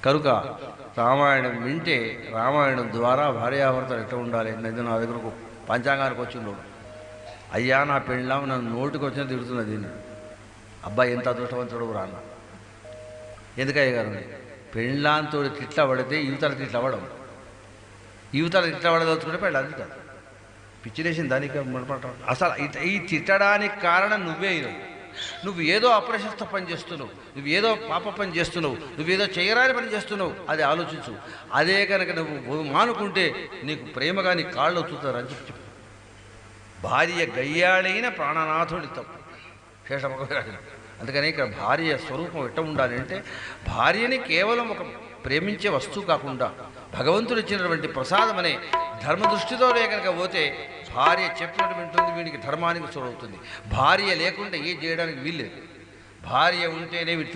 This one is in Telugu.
కనుక రామాయణం వింటే రామాయణం ద్వారా భార్యాభర్తలు ఎట్లా ఉండాలి. నేను నా దగ్గరకు పంచాంగానికి వచ్చిండోడు, అయ్యా నా పెళ్ళాం నన్ను నోటికి వచ్చిన తిడుతున్నది దీన్ని. అబ్బాయి ఎంత అదృష్టవంతుడు రాన్న. ఎందుకయ్య గారు, పెళ్ళాంతో తిట్ల పడితే యువతల తిట్ల పడడం, యువతల తిట్ల పడదలుచుకుంటే పెళ్ళాంది కాదు. పిచ్చిలేసింది దానికి. అసలు ఈ తిట్టడానికి కారణం నువ్వే. నువ్వు ఏదో అప్రశస్త పని చేస్తున్నావు, నువ్వు ఏదో పాప పని చేస్తున్నావు, నువ్వేదో చేయరాని పని చేస్తున్నావు, అది ఆలోచించు. అదే కనుక నువ్వు మానుకుంటే నీకు ప్రేమగా నీ కాళ్ళు అవుతుంటారని చెప్పి. భార్య గయ్యాడైన ప్రాణనాథుడి తప్పు శేషమగరాజు. అందుకని ఇక్కడ భార్య స్వరూపం ఎట్ట ఉండాలి అంటే, భార్యని కేవలం ఒక ప్రేమించే వస్తువు కాకుండా భగవంతుడు ఇచ్చినటువంటి ప్రసాదం అనే ధర్మ దృష్టితో కనుక పోతే భార్య చెప్పినట్టు వింటుంది, వీడికి ధర్మానికి సొరవుతుంది. భార్య లేకుండా ఏం చేయడానికి వీల్లేదు. భార్య ఉంటేనే వీడి